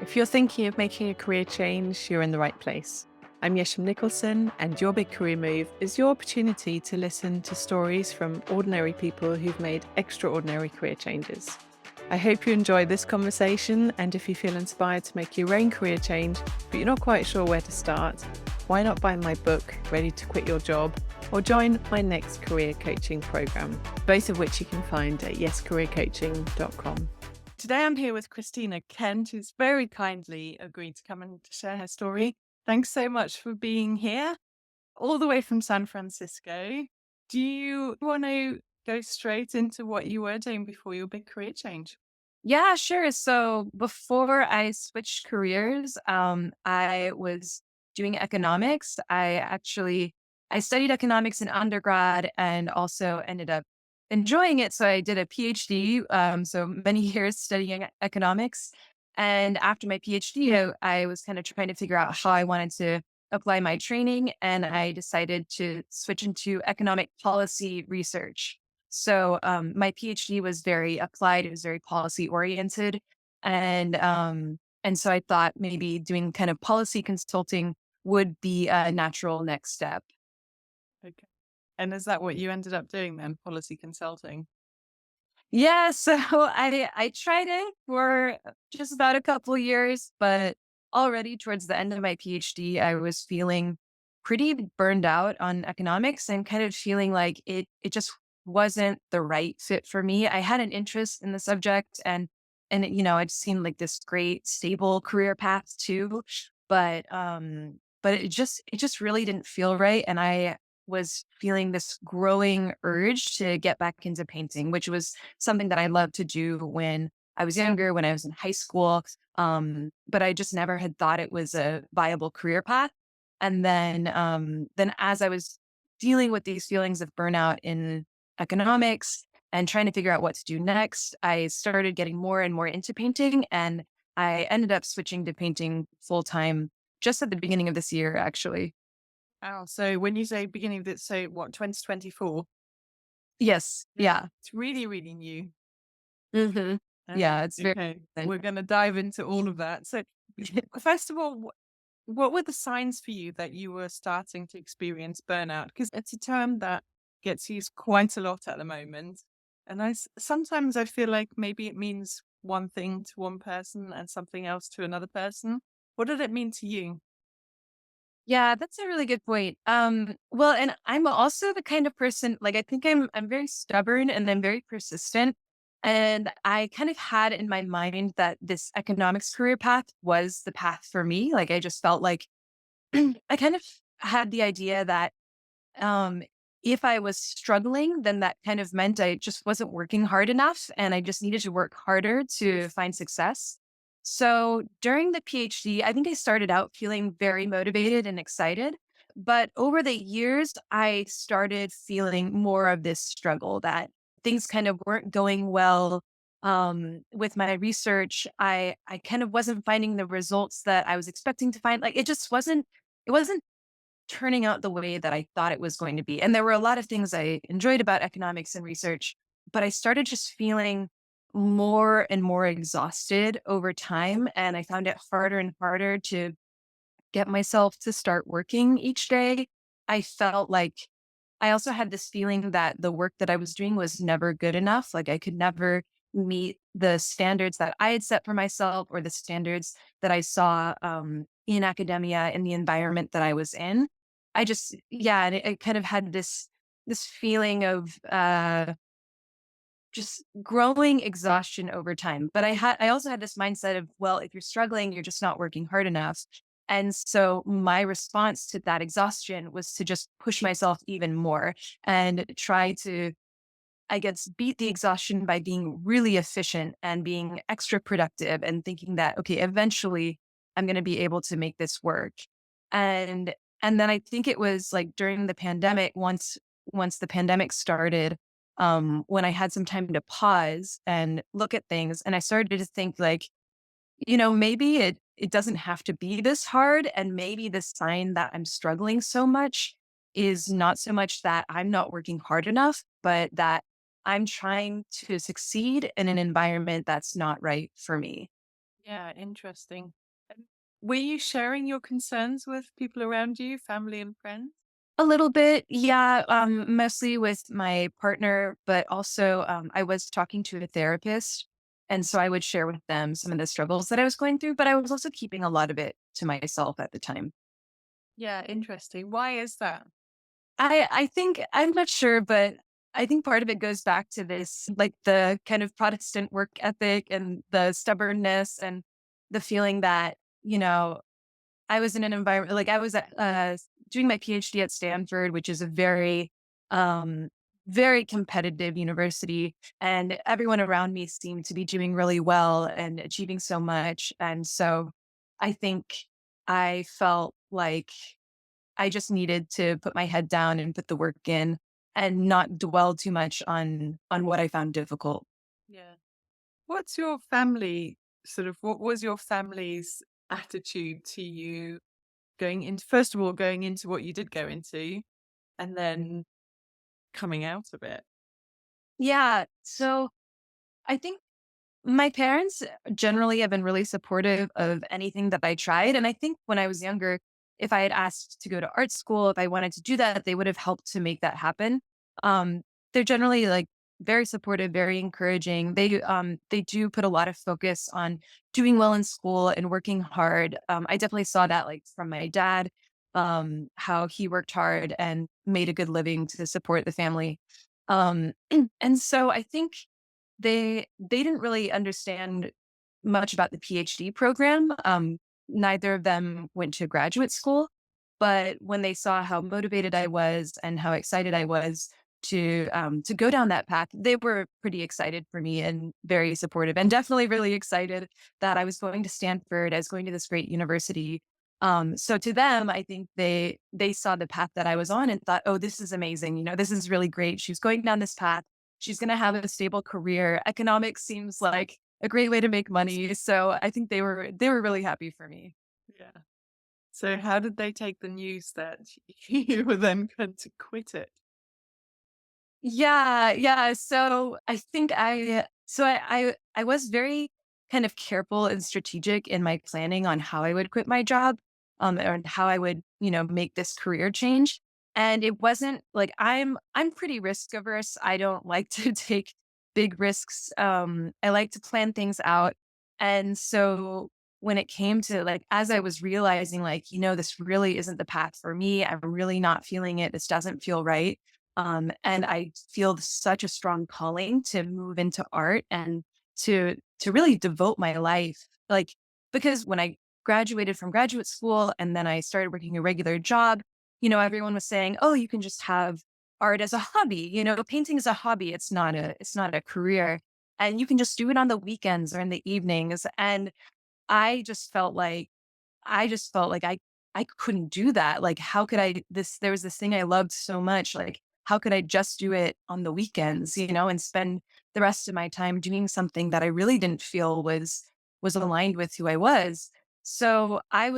If you're thinking of making a career change, you're in the right place. I'm Yesim Nicholson, and Your Big Career Move is your opportunity to listen to stories from ordinary people who've made extraordinary career changes. I hope you enjoy this conversation, and if you feel inspired to make your own career change, but you're not quite sure where to start, why not buy my book, Ready to Quit Your Job, or join my next career coaching program, both of which you can find at yescareercoaching.com. Today I'm here with Christina Kent, who's very kindly agreed to come and share her story. Thanks so much for being here, all the way from San Francisco. Do you want to go straight into what you were doing before your big career change? Yeah, sure. So before I switched careers, I was doing economics. I studied economics in undergrad and also ended up enjoying it. So I did a PhD, so many years studying economics. And after my PhD, I was kind of trying to figure out how I wanted to apply my training, and I decided to switch into economic policy research. So my PhD was very applied. It was very policy oriented, and so I thought maybe doing kind of policy consulting would be a natural next step. Okay. And is that what you ended up doing then, policy consulting? Yeah, so I tried it for just about a couple years, but already towards the end of my PhD, I was feeling pretty burned out on economics and kind of feeling like it just wasn't the right fit for me. I had an interest in the subject, and it seemed like this great stable career path too, but it just really didn't feel right, and I was feeling this growing urge to get back into painting, which was something that I loved to do when I was younger, when I was in high school. But I just never had thought it was a viable career path. And then as I was dealing with these feelings of burnout in economics and trying to figure out what to do next, I started getting more and more into painting. And I ended up switching to painting full time just at the beginning of this year, actually. Oh, so when you say beginning of this, so what, 2024? Yes. Yeah. It's really, really new. hmm Yeah. It's very. Okay, we're going to dive into all of that. So, first of all, what were the signs for you that you were starting to experience burnout? Because it's a term that gets used quite a lot at the moment. And sometimes I feel like maybe it means one thing to one person and something else to another person. What did it mean to you? Yeah, that's a really good point. Well, and I'm also the kind of person, like, I think I'm very stubborn and I'm very persistent. And I kind of had in my mind that this economics career path was the path for me. Like, I just felt like I kind of had the idea that um if I was struggling, then that kind of meant I just wasn't working hard enough and I just needed to work harder to find success. So during the PhD, I think I started out feeling very motivated and excited. But over the years, I started feeling more of this struggle that things kind of weren't going well with my research. I kind of wasn't finding the results that I was expecting to find. Like it wasn't turning out the way that I thought it was going to be. And there were a lot of things I enjoyed about economics and research, but I started just feeling more and more exhausted over time. And I found it harder and harder to get myself to start working each day. I felt like I also had this feeling that the work that I was doing was never good enough. Like I could never meet the standards that I had set for myself or the standards that I saw in academia in the environment that I was in. Yeah, and it kind of had this feeling of just growing exhaustion over time. But I also had this mindset of, well, if you're struggling, you're just not working hard enough. And so my response to that exhaustion was to just push myself even more and try to, I guess, beat the exhaustion by being really efficient and being extra productive and thinking that, okay, eventually I'm going to be able to make this work. And and then I think it was like during the pandemic, once the pandemic started, when I had some time to pause and look at things, and I started to think like, maybe it doesn't have to be this hard, and maybe the sign that I'm struggling so much is not so much that I'm not working hard enough, but that I'm trying to succeed in an environment that's not right for me. Yeah, interesting. And were you sharing your concerns with people around you, family and friends? A little bit, yeah, mostly with my partner, but also I was talking to a therapist. And so I would share with them some of the struggles that I was going through, but I was also keeping a lot of it to myself at the time. Yeah, interesting. Why is that? I think I'm not sure, but I think part of it goes back to this, like the kind of Protestant work ethic and the stubbornness and the feeling that, you know, I was in an environment like I was doing my PhD at Stanford, which is a um, very competitive university, and everyone around me seemed to be doing really well and achieving so much. And so I think I felt like I just needed to put my head down and put the work in and not dwell too much on what I found difficult. Yeah. What's your family what was your family's attitude to you going into, first of all, going into what you did go into and then coming out of it? Yeah. So I think my parents generally have been really supportive of anything that I tried. And I think when I was younger, if I had asked to go to art school, if I wanted to do that, they would have helped to make that happen. Um, they're generally like very supportive, very encouraging. They do put a lot of focus on doing well in school and working hard. I definitely saw that like from my dad, how he worked hard and made a good living to support the family. And so I think they didn't really understand much about the PhD program. Neither of them went to graduate school, but when they saw how motivated I was and how excited I was to go down that path, they were pretty excited for me and very supportive, and definitely really excited that I was going to Stanford. I was going to this great university. So to them, I think they saw the path that I was on and thought, "Oh, this is amazing. You know, this is really great. She's going down this path. She's going to have a stable career. Economics seems like a great way to make money." So I think they were really happy for me. Yeah. So how did they take the news that you were then going to quit it? Yeah, yeah. So I think I was very kind of careful and strategic in my planning on how I would quit my job, and how I would, make this career change. And it wasn't like I'm pretty risk averse. I don't like to take big risks. I like to plan things out. And so when it came to like as I was realizing like, this really isn't the path for me. I'm really not feeling it. This doesn't feel right, and I feel such a strong calling to move into art and to really devote my life. Like because when I graduated from graduate school and then I started working a regular job, everyone was saying, "Oh, you can just have art as a hobby. Painting is a hobby. It's not a career, and you can just do it on the weekends or in the evenings." And I just felt like I couldn't do that. Like, how could I there was this thing I loved so much, like, how could I just do it on the weekends, and spend the rest of my time doing something that I really didn't feel was aligned with who I was. So, I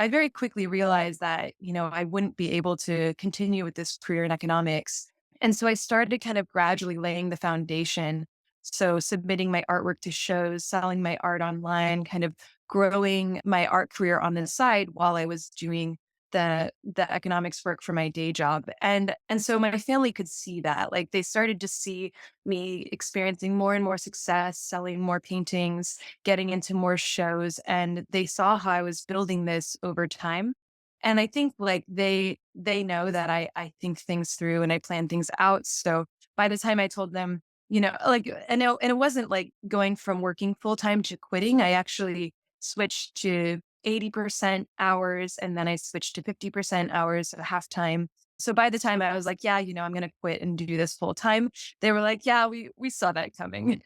very quickly realized that, I wouldn't be able to continue with this career in economics. And so I started kind of gradually laying the foundation. So submitting my artwork to shows, selling my art online, kind of growing my art career on the side while I was doing the economics work for my day job. And so my family could see that. Like they started to see me experiencing more and more success, selling more paintings, getting into more shows, and they saw how I was building this over time. And I think like they know that I think things through and I plan things out. So by the time I told them, like and it wasn't like going from working full time to quitting. I actually switched to 80% hours and then I switched to 50% hours at halftime. So by the time I was like, yeah, I'm going to quit and do this full time, they were like, yeah, we saw that coming.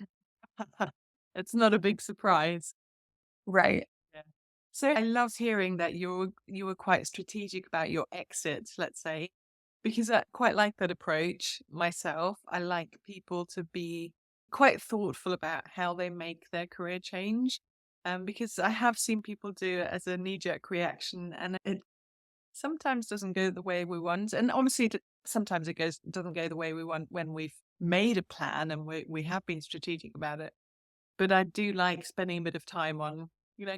It's not a big surprise. Right. Yeah. So I loved hearing that you were quite strategic about your exit, let's say, because I quite like that approach myself. I like people to be quite thoughtful about how they make their career change. Because I have seen people do it as a knee-jerk reaction, and it sometimes doesn't go the way we want. And obviously, sometimes it doesn't go the way we want when we've made a plan and we have been strategic about it. but I do like spending a bit of time on,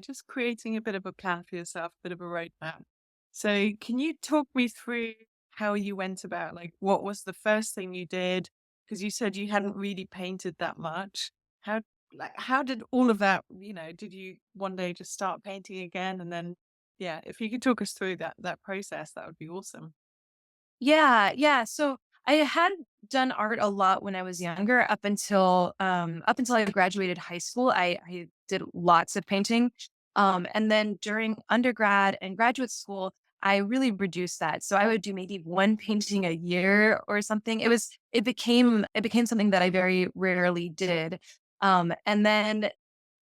just creating a bit of a plan for yourself, a bit of a roadmap. So can you talk me through how you went about, like, what was the first thing you did? Because you said you hadn't really painted that much. How, like, how did all of that, did you one day just start painting again? And then, yeah, if you could talk us through that process, that would be awesome. Yeah, yeah. So I had done art a lot when I was younger, up until I graduated high school. I did lots of painting. And then during undergrad and graduate school, I really reduced that. So I would do maybe one painting a year or something. It became something that I very rarely did. And then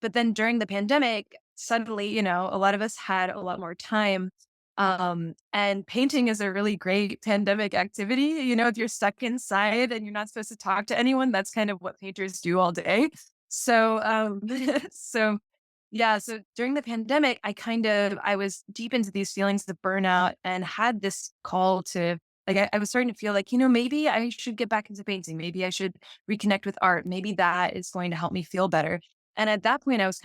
but then during the pandemic, suddenly, a lot of us had a lot more time, and painting is a really great pandemic activity. If you're stuck inside and you're not supposed to talk to anyone, that's kind of what painters do all day. So, so yeah, so during the pandemic, I was deep into these feelings of burnout and had this call to, like, I was starting to feel like, maybe I should get back into painting. Maybe I should reconnect with art. Maybe that is going to help me feel better. And at that point, I was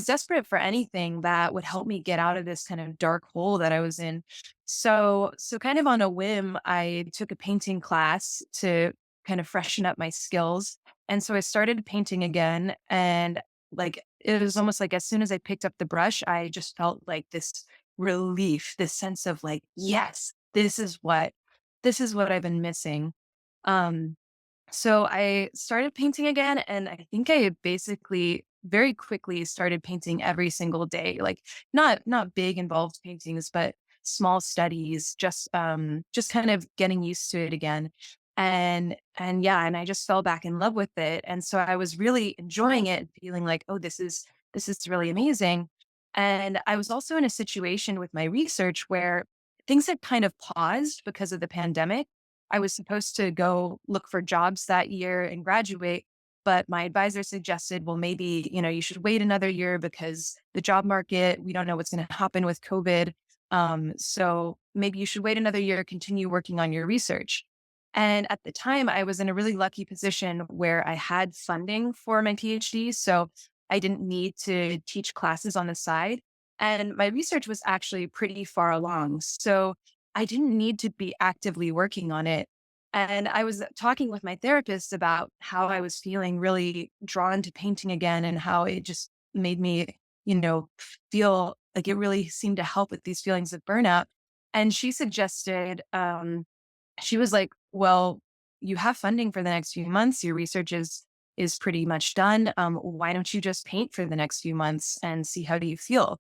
desperate for anything that would help me get out of this kind of dark hole that I was in. So kind of on a whim, I took a painting class to kind of freshen up my skills. And so I started painting again. And like, it was almost like as soon as I picked up the brush, I just felt like this relief, this sense of like, yes, this is what I've been missing. Um, so I started painting again, and I think I basically very quickly started painting every single day. Like, not big involved paintings, but small studies, just kind of getting used to it again. And yeah, and I just fell back in love with it. And so I was really enjoying it and feeling like, oh, this is really amazing. And I was also in a situation with my research where things had kind of paused because of the pandemic. I was supposed to go look for jobs that year and graduate, but my advisor suggested, well, maybe, you should wait another year because the job market, we don't know what's going to happen with COVID. So maybe you should wait another year, continue working on your research. And at the time, I was in a really lucky position where I had funding for my PhD. So I didn't need to teach classes on the side. And my research was actually pretty far along. So I didn't need to be actively working on it. And I was talking with my therapist about how I was feeling really drawn to painting again and how it just made me, feel like it really seemed to help with these feelings of burnout. And she suggested, she was like, well, you have funding for the next few months. Your research is pretty much done. Why don't you just paint for the next few months and see how do you feel?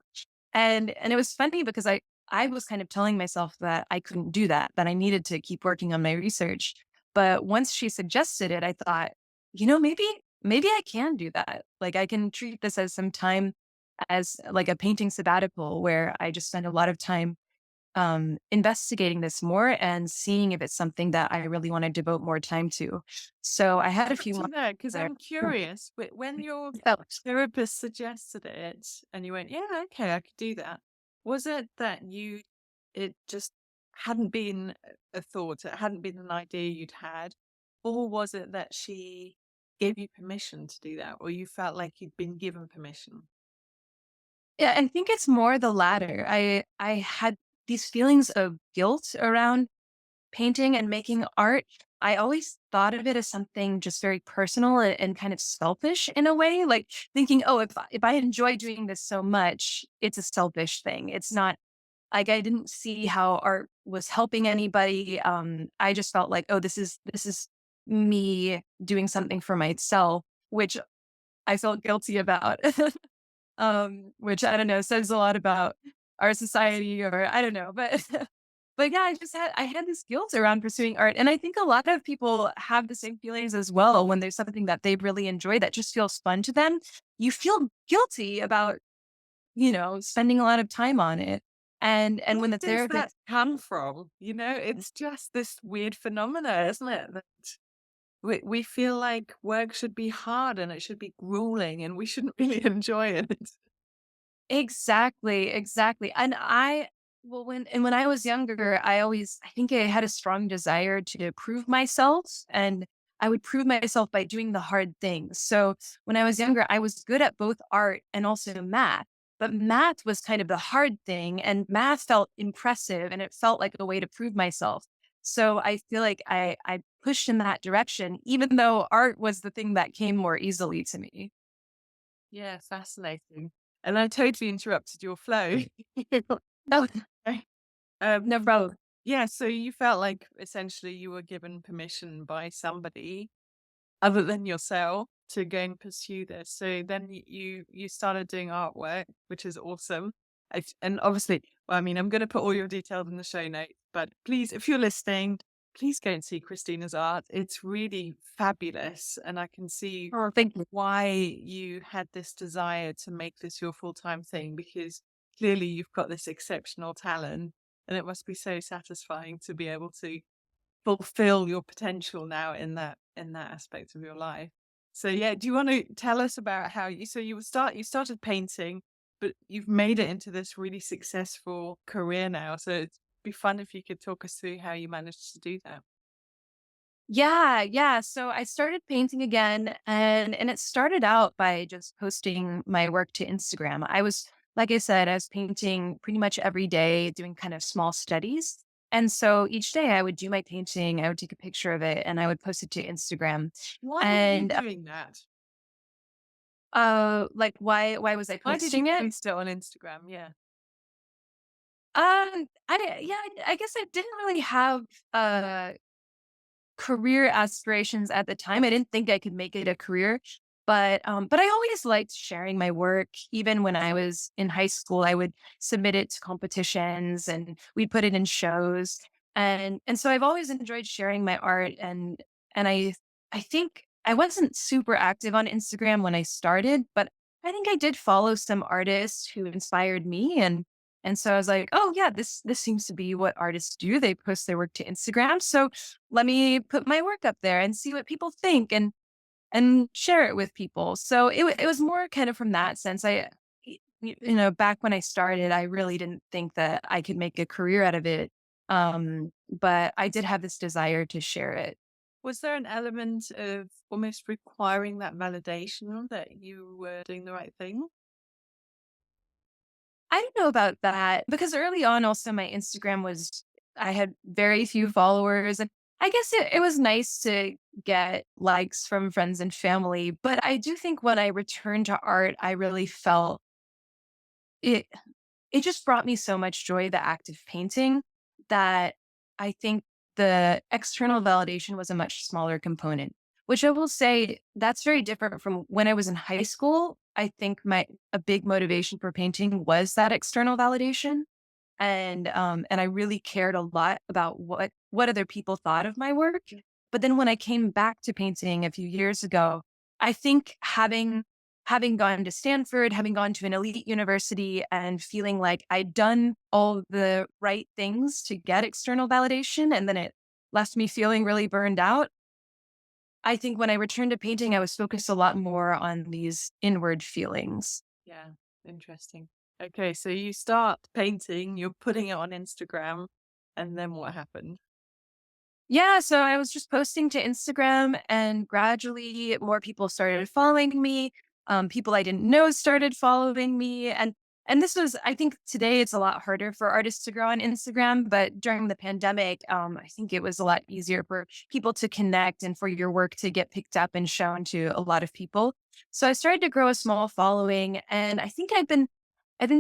And it was funny because I was kind of telling myself that I couldn't do that, that I needed to keep working on my research. But once she suggested it, I thought, maybe I can do that. Like I can treat this as some time as like a painting sabbatical where I just spend a lot of time investigating this more and seeing if it's something that I really want to devote more time to. So I had a Good few to months know, because there. I'm curious. When your So therapist suggested it and you went, yeah, okay, I could do that. Was it that it just hadn't been a thought, it hadn't been an idea you'd had? Or was it that she gave you permission to do that? Or you felt like you'd been given permission? yeah, I think it's more the latter. I had these feelings of guilt around painting and making art. I always thought of it as something just very personal and kind of selfish in a way, like thinking, oh, if I enjoy doing this so much, it's a selfish thing. It's not like I didn't see how art was helping anybody. I just felt like, oh, this is me doing something for myself, which I felt guilty about. Which I don't know, says a lot about our society or I don't know, but but yeah, I had this guilt around pursuing art. And I think a lot of people have the same feelings as well when there's something that they really enjoy that just feels fun to them. You feel guilty about, spending a lot of time on it. And Where when the does that therapist come from? It's just this weird phenomena, isn't it? That we feel like work should be hard and it should be grueling and we shouldn't really enjoy it. Exactly, exactly. When I was younger, I think I had a strong desire to prove myself. And I would prove myself by doing the hard things. So when I was younger, I was good at both art and also math. But math was kind of the hard thing, and math felt impressive and it felt like a way to prove myself. So I feel like I pushed in that direction, even though art was the thing that came more easily to me. Yeah, fascinating. And I totally interrupted your flow. No, no um, problem. yeah, so you felt like essentially you were given permission by somebody other than yourself to go and pursue this. So then you started doing artwork, which is awesome. And obviously, well, I mean, I'm going to put all your details in the show notes, but please, if you're listening, please go and see Christina's art. It's really fabulous, and I can see Oh, thank you. why you had this desire to make this your full-time thing, because clearly you've got this exceptional talent, and it must be so satisfying to be able to fulfill your potential now in that aspect of your life. So yeah, do you want to tell us about how you started painting, but you've made it into this really successful career now. So it'd be fun if you could talk us through how you managed to do that. Yeah, yeah. So I started painting again, and it started out by just posting my work to Instagram. I was like I said, I was painting pretty much every day, doing kind of small studies. And so each day I would do my painting, I would take a picture of it and I would post it to Instagram. Why were you And doing that? like why was I Why did you posting it? post it on Instagram? Yeah. I guess I didn't really have uh career aspirations at the time. I didn't think I could make it a career, but I always liked sharing my work. Even when I was in high school, I would submit it to competitions and we'd put it in shows. And so I've always enjoyed sharing my art and I think I wasn't super active on Instagram when I started, but I think I did follow some artists who inspired me and so I was like, "Oh yeah, this seems to be what artists do. They post their work to Instagram. So let me put my work up there and see what people think and share it with people." So it was more kind of from that sense. You know, back when I started, I really didn't think that I could make a career out of it. But I did have this desire to share it. Was there an element of almost requiring that validation that you were doing the right thing? I don't know about that because early on, also my Instagram was, I had very few followers. And I guess it was nice to get likes from friends and family. But I do think when I returned to art, I really felt it, it just brought me so much joy, the act of painting, that I think the external validation was a much smaller component, which I will say that's very different from when I was in high school. I think my a big motivation for painting was that external validation and I really cared a lot about what other people thought of my work. But then when I came back to painting a few years ago, I think having gone to Stanford, having gone to an elite university and feeling like I'd done all the right things to get external validation and then it left me feeling really burned out. I think when I returned to painting, I was focused a lot more on these inward feelings. Yeah, interesting. Okay, so you start painting, you're putting it on Instagram, and then what happened? Yeah, so I was just posting to Instagram and gradually more people started following me. People I didn't know started following me. And this was, I think today it's a lot harder for artists to grow on Instagram, but during the pandemic, I think it was a lot easier for people to connect and for your work to get picked up and shown to a lot of people. So I started to grow a small following and I think I've been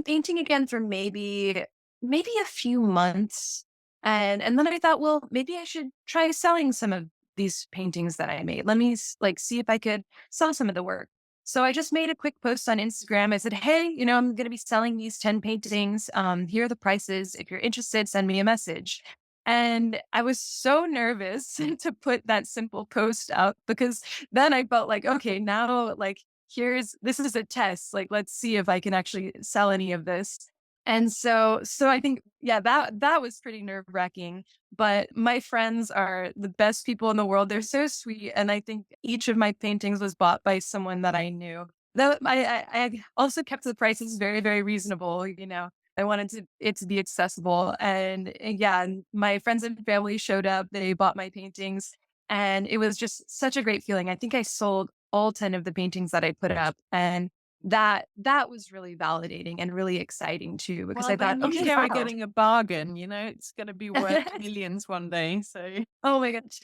painting again for maybe a few months and then I thought, well, maybe I should try selling some of these paintings that I made. Let me like see if I could sell some of the work. So I just made a quick post on Instagram. I said, "Hey, you know, I'm going to be selling these 10 paintings. Here are the prices. If you're interested, send me a message." And I was so nervous to put that simple post out because then I felt like, okay, now like this is a test. Like, let's see if I can actually sell any of this. And so I think, yeah, that was pretty nerve-wracking, but my friends are the best people in the world. They're so sweet, and I think each of my paintings was bought by someone that I knew. Though I also kept the prices very, very reasonable, you know? I wanted it to be accessible, and yeah, and my friends and family showed up, they bought my paintings, And it was just such a great feeling. I think I sold all 10 of the paintings that I put up. And that was really validating and really exciting too, because Well, I thought, then you okay, know we're wow. getting a bargain, it's gonna be worth millions one day, so Oh my gosh.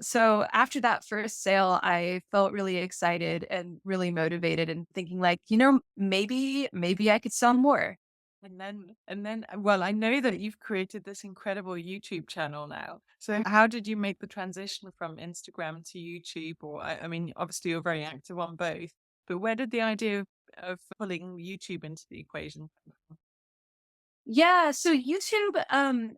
So after that first sale, I felt really excited and really motivated and thinking like, maybe I could sell more. well, I know that you've created this incredible YouTube channel now. So how did you make the transition from Instagram to YouTube? Or I mean, obviously you're very active on both, but where did the idea of pulling YouTube into the equation come from? Yeah, so YouTube,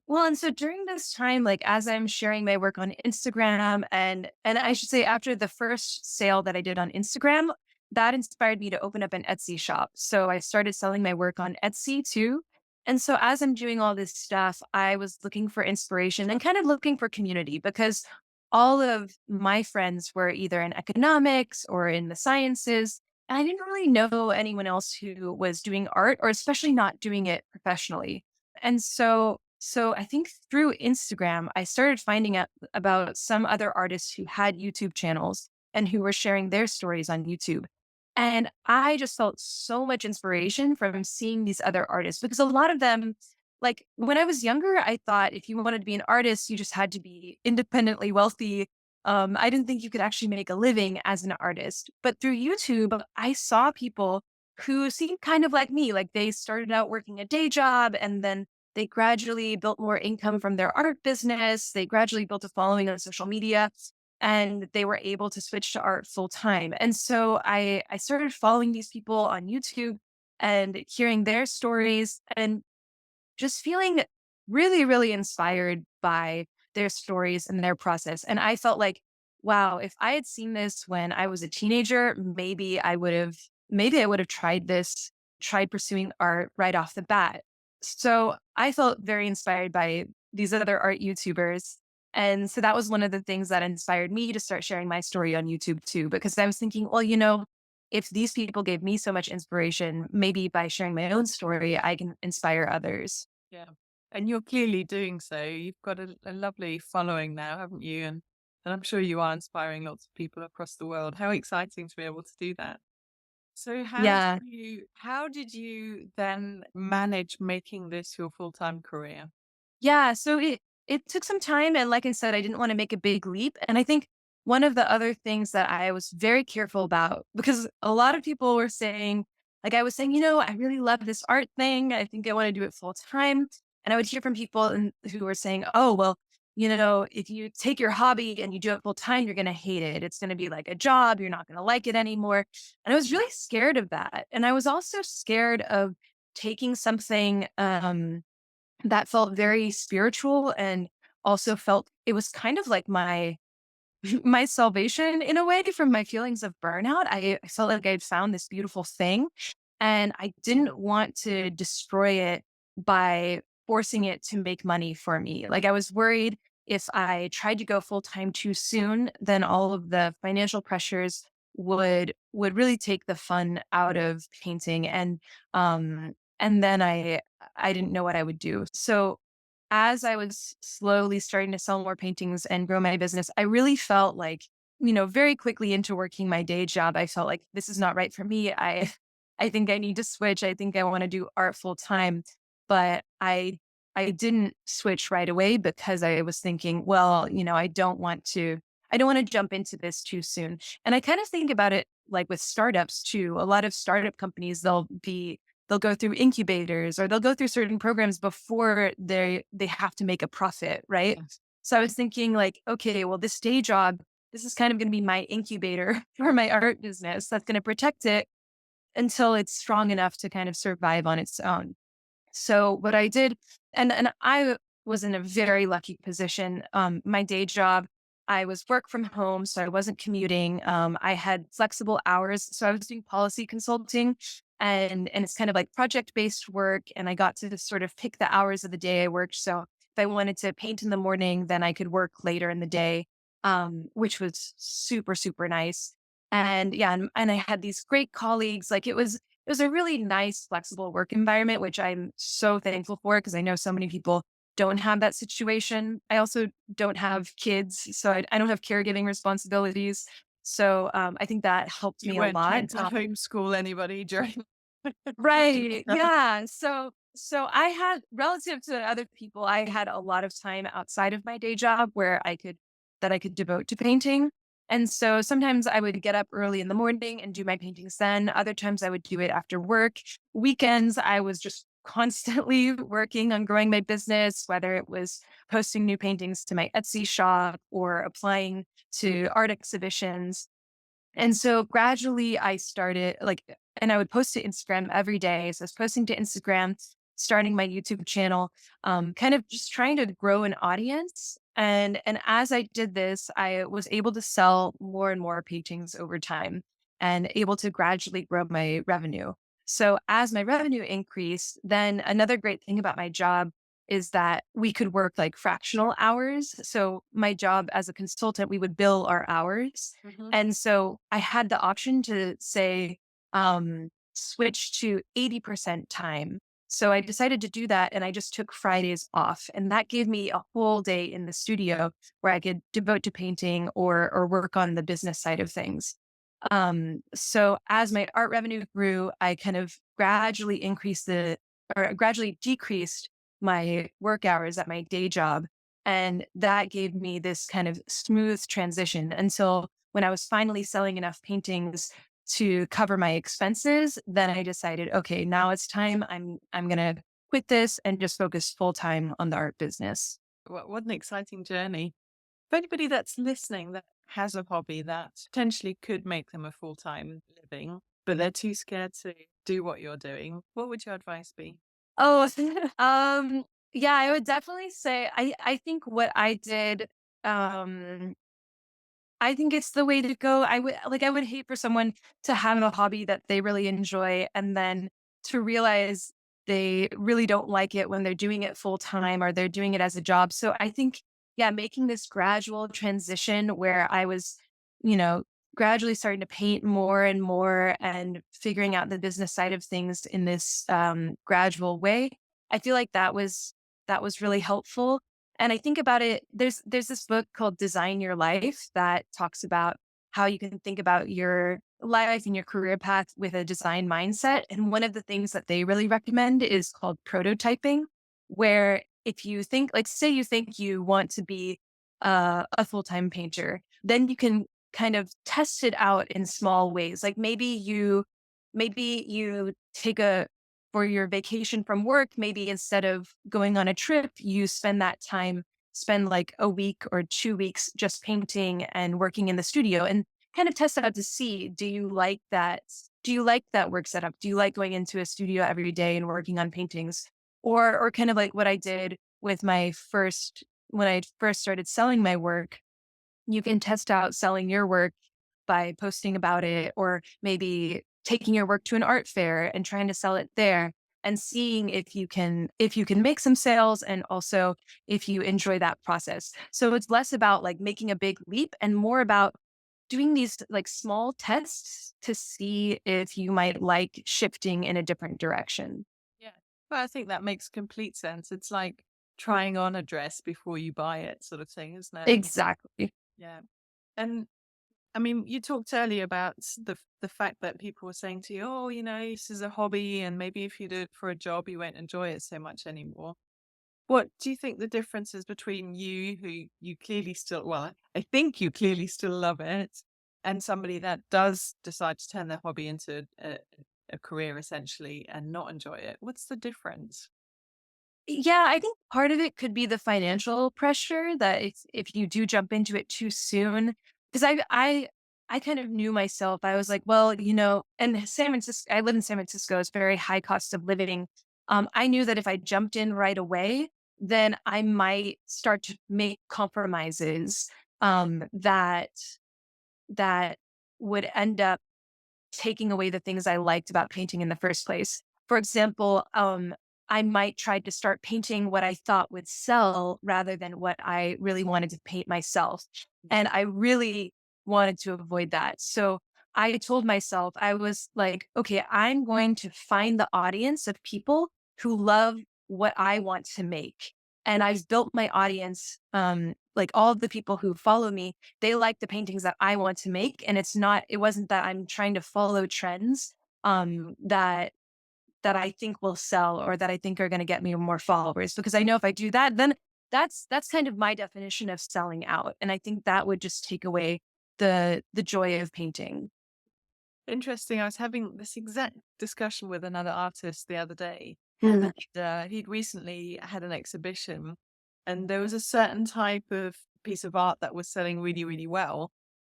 well, and so during this time, like as I'm sharing my work on Instagram and I should say after the first sale that I did on Instagram, that inspired me to open up an Etsy shop. So I started selling my work on Etsy too. And so as I'm doing all this stuff, I was looking for inspiration and kind of looking for community because all of my friends were either in economics or in the sciences. And I didn't really know anyone else who was doing art or especially not doing it professionally. And so I think through Instagram, I started finding out about some other artists who had YouTube channels and who were sharing their stories on YouTube. And I just felt so much inspiration from seeing these other artists because a lot of them, like when I was younger, I thought if you wanted to be an artist, you just had to be independently wealthy. I didn't think you could actually make a living as an artist. But through YouTube, I saw people who seemed kind of like me. Like they started out working a day job and then they gradually built more income from their art business. They gradually built a following on social media and they were able to switch to art full time. And so I started following these people on YouTube and hearing their stories and just feeling really, really inspired by their stories and their process. And I felt like, wow, if I had seen this when I was a teenager, maybe I would have tried this, tried pursuing art right off the bat. So I felt very inspired by these other art YouTubers. And so that was one of the things that inspired me to start sharing my story on YouTube too, because I was thinking, well, if these people gave me so much inspiration, maybe by sharing my own story, I can inspire others. Yeah. And you're clearly doing so. You've got a lovely following now, haven't you? And I'm sure you are inspiring lots of people across the world. How exciting to be able to do that. So Yeah. how did you then manage making this your full-time career? Yeah, so it took some time and like I said, I didn't want to make a big leap. And I think one of the other things that I was very careful about because a lot of people were saying like I was saying, I really love this art thing. I think I want to do it full time. And I would hear from people who were saying, "Oh, well, if you take your hobby and you do it full time, you're going to hate it. It's going to be like a job. You're not going to like it anymore." And I was really scared of that. And I was also scared of taking something that felt very spiritual and also felt it was kind of like my my salvation in a way from my feelings of burnout. I felt like I'd found this beautiful thing and I didn't want to destroy it by forcing it to make money for me. Like I was worried if I tried to go full time too soon, then all of the financial pressures would really take the fun out of painting and then I didn't know what I would do. So as I was slowly starting to sell more paintings and grow my business, I really felt like, very quickly into working my day job, I felt like this is not right for me. I think I need to switch. I think I want to do art full time. But I didn't switch right away because I was thinking, well, I don't want to jump into this too soon. And I kind of think about it like with startups too. A lot of startup companies, they'll go through incubators or they'll go through certain programs before they have to make a profit, right? Yes. So I was thinking like, okay, well, this day job, this is kind of going to be my incubator for my art business that's going to protect it until it's strong enough to kind of survive on its own. So what I did, and I was in a very lucky position. My day job, I was work from home, so I wasn't commuting. I had flexible hours, so I was doing policy consulting, and it's kind of like project based work. And I got to just sort of pick the hours of the day I worked. So if I wanted to paint in the morning, then I could work later in the day, which was super super nice. And yeah, and I had these great colleagues. Like it was a really nice, flexible work environment, which I'm so thankful for because I know so many people don't have that situation. I also don't have kids, so I don't have caregiving responsibilities. So I think that helped You me a weren't lot. trying to homeschool anybody during Right. Yeah. So I had relative to other people, I had a lot of time outside of my day job where I could devote to painting. And so sometimes I would get up early in the morning and do my paintings then. Other times I would do it after work. Weekends I was just constantly working on growing my business, whether it was posting new paintings to my Etsy shop or applying to art exhibitions. And so gradually I started and I would post to Instagram every day. So I was posting to Instagram, starting my YouTube channel, kind of just trying to grow an audience. And as I did this, I was able to sell more and more paintings over time and able to gradually grow my revenue. So as my revenue increased, then another great thing about my job is that we could work like fractional hours. So my job as a consultant, we would bill our hours. Mhm. And so I had the option to say, switch to 80% time. So I decided to do that and I just took Fridays off. And that gave me a whole day in the studio where I could devote to painting or work on the business side of things. So as my art revenue grew, I kind of gradually gradually decreased my work hours at my day job. And that gave me this kind of smooth transition until when I was finally selling enough paintings to cover my expenses, then I decided, okay, now it's time. I'm gonna quit this and just focus full time on the art business. What an exciting journey. For anybody that's listening that has a hobby that potentially could make them a full-time living, but they're too scared to do what you're doing, what would your advice be? Oh, yeah, I would definitely say I think what I did, um I think it's the way to go. I would hate for someone to have a hobby that they really enjoy and then to realize they really don't like it when they're doing it full time or they're doing it as a job. So I think, yeah, making this gradual transition where I was, you know, gradually starting to paint more and more and figuring out the business side of things in this gradual way. I feel like that was really helpful, and I think about it, there's this book called Design Your Life that talks about how you can think about your life and your career path with a design mindset. And one of the things that they really recommend is called prototyping, where if you think, like, say you think you want to be a full-time painter, then you can kind of test it out in small ways. Like maybe you take a for your vacation from work, maybe instead of going on a trip, you spend like a week or 2 weeks just painting and working in the studio and kind of test it out to see, do you like that? Do you like that work setup? Do you like going into a studio every day and working on paintings? Or kind of like what I did with when I first started selling my work, you can test out selling your work by posting about it or maybe taking your work to an art fair and trying to sell it there and seeing if you can make some sales and also if you enjoy that process. So it's less about like making a big leap and more about doing these like small tests to see if you might like shifting in a different direction. Yeah. But I think that makes complete sense. It's like trying on a dress before you buy it, sort of thing, isn't it? Exactly. Yeah. And I mean, you talked earlier about the fact that people were saying to you, "Oh, this is a hobby, and maybe if you do it for a job, you won't enjoy it so much anymore." What do you think the difference is between you, who you clearly still, well, I think you clearly still love it, and somebody that does decide to turn their hobby into a career essentially and not enjoy it? What's the difference? Yeah, I think part of it could be the financial pressure that if you do jump into it too soon, because I kind of knew myself. I was like, well, and San Francisco, I live in San Francisco. It's very high cost of living. I knew that if I jumped in right away, then I might start to make compromises that that would end up taking away the things I liked about painting in the first place. For example, I might try to start painting what I thought would sell rather than what I really wanted to paint myself. And I really wanted to avoid that. So I told myself, I was like, okay, I'm going to find the audience of people who love what I want to make. And I've built my audience, like all of the people who follow me, they like the paintings that I want to make. And it wasn't that I'm trying to follow trends that I think will sell or that I think are going to get me more followers. Because I know if I do that, then that's kind of my definition of selling out. And I think that would just take away the joy of painting. Interesting. I was having this exact discussion with another artist the other day, Mhm. and he'd recently had an exhibition, and there was a certain type of piece of art that was selling really, really well.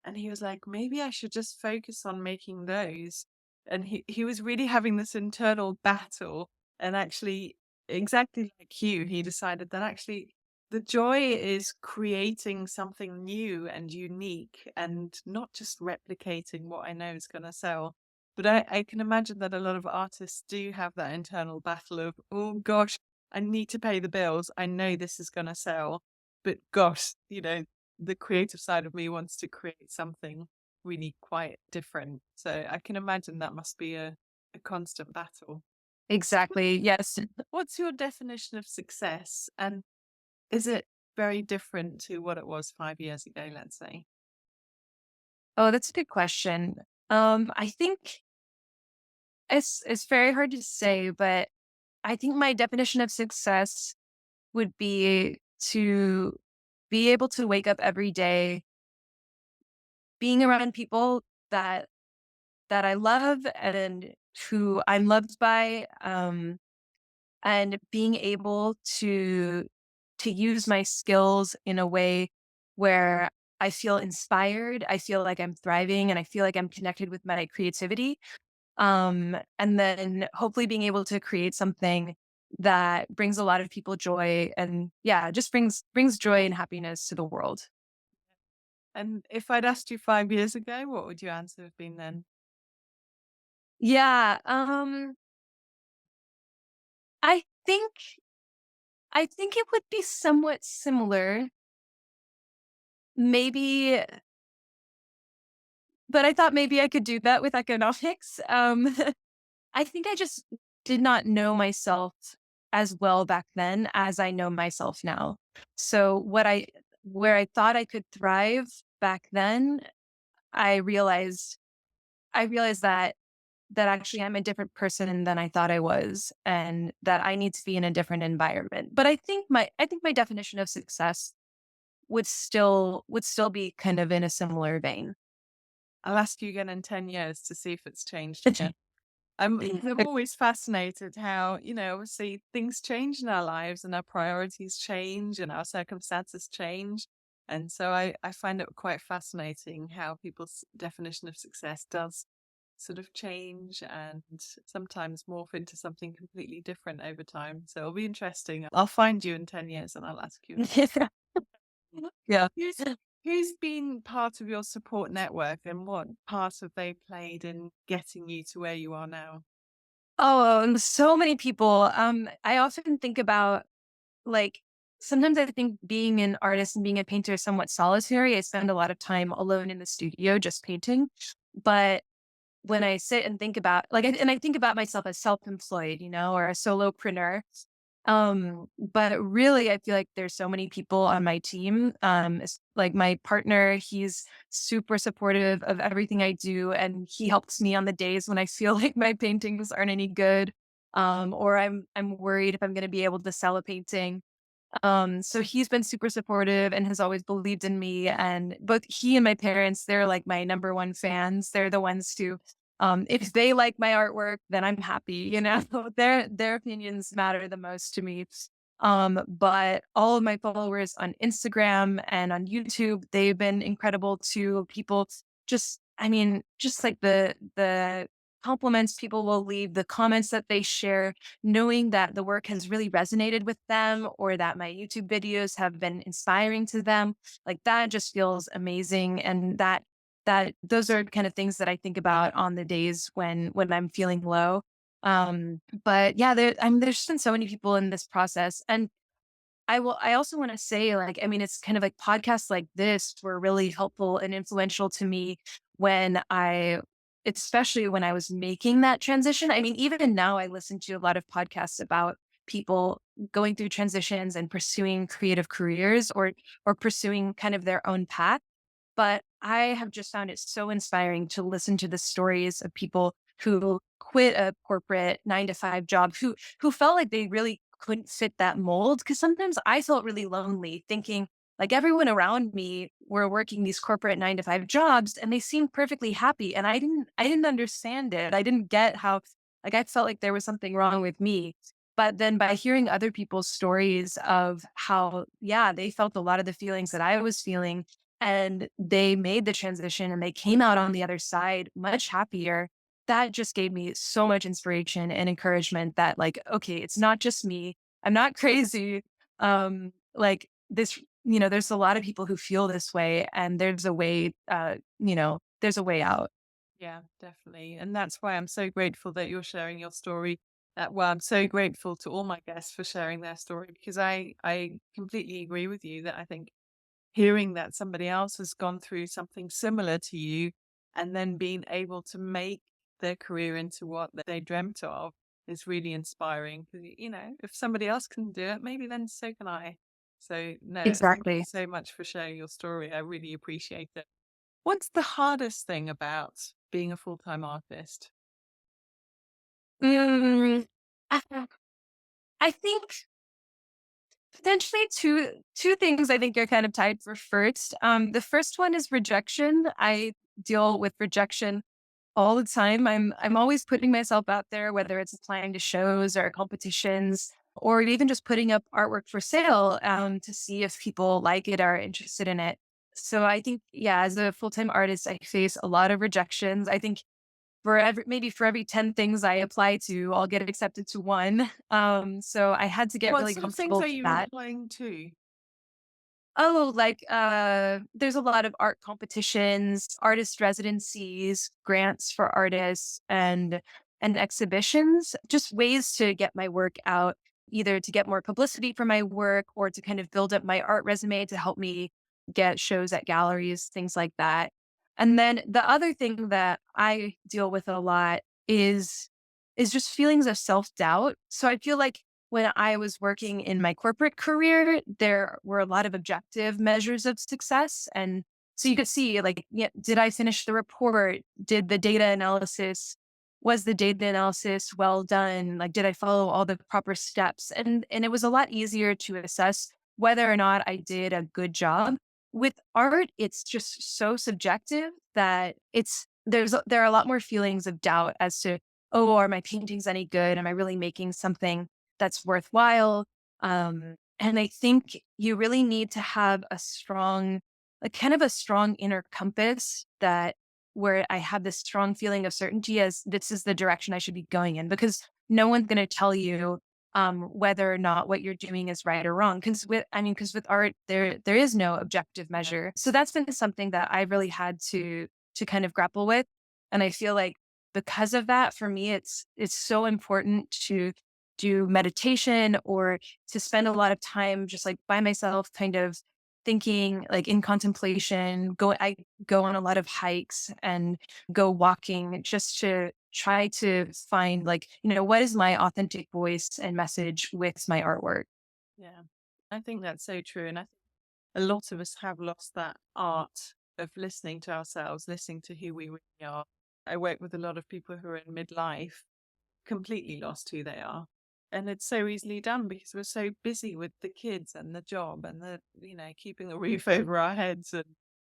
And he was like, maybe I should just focus on making those. And he was really having this internal battle. And actually, exactly like you, he decided that actually the joy is creating something new and unique and not just replicating what I know is going to sell. But I can imagine that a lot of artists do have that internal battle of, oh gosh, I need to pay the bills. I know this is going to sell. But gosh, the creative side of me wants to create something really quite different. So I can imagine that must be a constant battle. Exactly. Yes. What's your definition of success? And is it very different to what it was 5 years ago, let's say? Oh, that's a good question. I think it's very hard to say, but I think my definition of success would be to be able to wake up every day being around people that I love and who I'm loved by, and being able to use my skills in a way where I feel inspired, I feel like I'm thriving, and I feel like I'm connected with my creativity. And then hopefully being able to create something that brings a lot of people joy and yeah, just brings joy and happiness to the world. And if I'd asked you 5 years ago, what would your answer have been then? Yeah, I think I think it would be somewhat similar. Maybe, but I thought maybe I could do that with economics. I think I just did not know myself as well back then as I know myself now. So where I thought I could thrive back then, I realized I realized that actually I'm a different person than I thought I was and that I need to be in a different environment. But I think my definition of success would still be kind of in a similar vein. I'll ask you again in 10 years to see if it's changed again. I'm always fascinated how, obviously things change in our lives and our priorities change and our circumstances change. And so I find it quite fascinating how people's definition of success does sort of change and sometimes morph into something completely different over time. So it'll be interesting. I'll find you in 10 years and I'll ask you again. Yeah. Who's who's been part of your support network and what part have they played in getting you to where you are now? Oh, and so many people. I often think about like sometimes I think being an artist and being a painter is somewhat solitary. I spend a lot of time alone in the studio just painting. But when I sit and think about and I think about myself as self-employed, or a solopreneur. But really, I feel like there's so many people on my team. Like my partner, he's super supportive of everything I do, and he helps me on the days when I feel like my paintings aren't any good, or I'm worried if I'm going to be able to sell a painting. So he's been super supportive and has always believed in me. And both he and my parents, they're like my number one fans. They're the ones who, if they like my artwork, then I'm happy. Their opinions matter the most to me. But all of my followers on Instagram and on YouTube, they've been incredible too. People I mean, just like the compliments people will leave, the comments that they share, knowing that the work has really resonated with them or that my YouTube videos have been inspiring to them, like that just feels amazing. And that those are kind of things that I think about on the days when I'm feeling low. But yeah, there's just been so many people in this process. And I also want to say, like, I mean, it's kind of like podcasts like this were really helpful and influential to me when especially when I was making that transition. I mean, even now I listen to a lot of podcasts about people going through transitions and pursuing creative careers or pursuing kind of their own path. But I have just found it so inspiring to listen to the stories of people who quit a corporate 9 to 5 job, who felt like they really couldn't fit that mold. Cause sometimes I felt really lonely thinking like everyone around me were working these corporate 9 to 5 jobs and they seemed perfectly happy. And I didn't understand it. I didn't get how like I felt like there was something wrong with me. But then by hearing other people's stories of how, yeah, they felt a lot of the feelings that I was feeling and they made the transition and they came out on the other side much happier. That just gave me so much inspiration and encouragement that like, okay, it's not just me. I'm not crazy. Like this, there's a lot of people who feel this way and there's a way, there's a way out. Yeah, definitely. And that's why I'm so grateful that you're sharing your story. Well, I'm so grateful to all my guests for sharing their story because I completely agree with you that I think hearing that somebody else has gone through something similar to you and then being able to make their career into what they dreamt of is really inspiring. Because, if somebody else can do it, maybe then so can I. So, no, thank you Exactly. so much for sharing your story. I really appreciate it. What's the hardest thing about being a full-time artist? Mm, I I think potentially two things I think are kind of tied for first. The first one is rejection. I deal with rejection all the time. I'm always putting myself out there, whether it's applying to shows or competitions, or even just putting up artwork for sale to see if people like it or are interested in it. So I think, yeah, as a full time artist, I face a lot of rejections. I think for every 10 things I apply to, I'll get accepted to one. So I had to get What really sort of things comfortable are with you that. applying to? Oh, like, there's a lot of art competitions, artist residencies, grants for artists, and exhibitions, just ways to get my work out, either to get more publicity for my work or to kind of build up my art resume to help me get shows at galleries, things like that. And then the other thing that I deal with a lot is just feelings of self-doubt. So I feel like when I was working in my corporate career, there were a lot of objective measures of success. And so you could see, like, yeah, did I finish the report? Was the data analysis well done? Like, did I follow all the proper steps? And it was a lot easier to assess whether or not I did a good job. With art, it's just so subjective that there are a lot more feelings of doubt as to, oh, are my paintings any good? Am I really making something that's worthwhile? And I think you really need to have a strong inner compass that where I have this strong feeling of certainty as this is the direction I should be going in because no one's going to tell you whether or not what you're doing is right or wrong. Because with art, there is no objective measure. So that's been something that I've really had to kind of grapple with. And I feel like because of that, for me, it's so important to do meditation or to spend a lot of time just like by myself, kind of thinking like in contemplation. I go on a lot of hikes and go walking just to try to find like, what is my authentic voice and message with my artwork. Yeah, I think that's so true. And I think a lot of us have lost that art of listening to ourselves, listening to who we really are. I work with a lot of people who are in midlife, completely lost who they are. And it's so easily done because we're so busy with the kids and the job and keeping a roof over our heads. And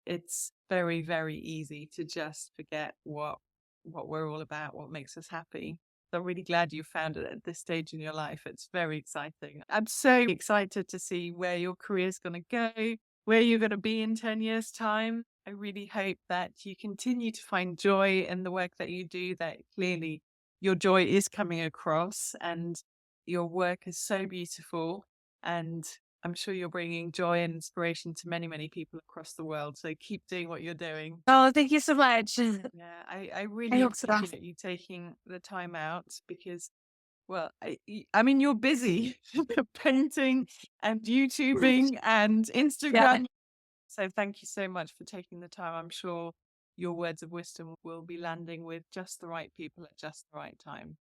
it's very, very easy to just forget what we're all about, what makes us happy. So I'm really glad you found it at this stage in your life. It's very exciting. I'm so excited to see where your career is going to go, where you're going to be in 10 years' time. I really hope that you continue to find joy in the work that you do, that clearly your joy is coming across and your work is so beautiful. And I'm sure you're bringing joy and inspiration to many, many people across the world. So keep doing what you're doing. Oh, thank you so much. Yeah, I I really hope so. appreciate you taking the time out because, well, I mean, you're busy painting and YouTubing and Yeah. Instagram. So thank you so much for taking the time. I'm sure your words of wisdom will be landing with just the right people at just the right time.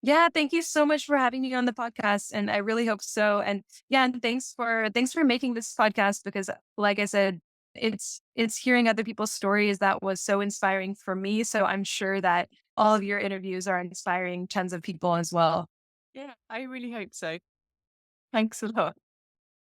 Yeah, thank you so much for having me on the podcast, and I really hope so. And yeah, and thanks for making this podcast because, like I said, it's hearing other people's stories that was so inspiring for me. So I'm sure that all of your interviews are inspiring tons of people as well. Yeah, I really hope so. Thanks a lot.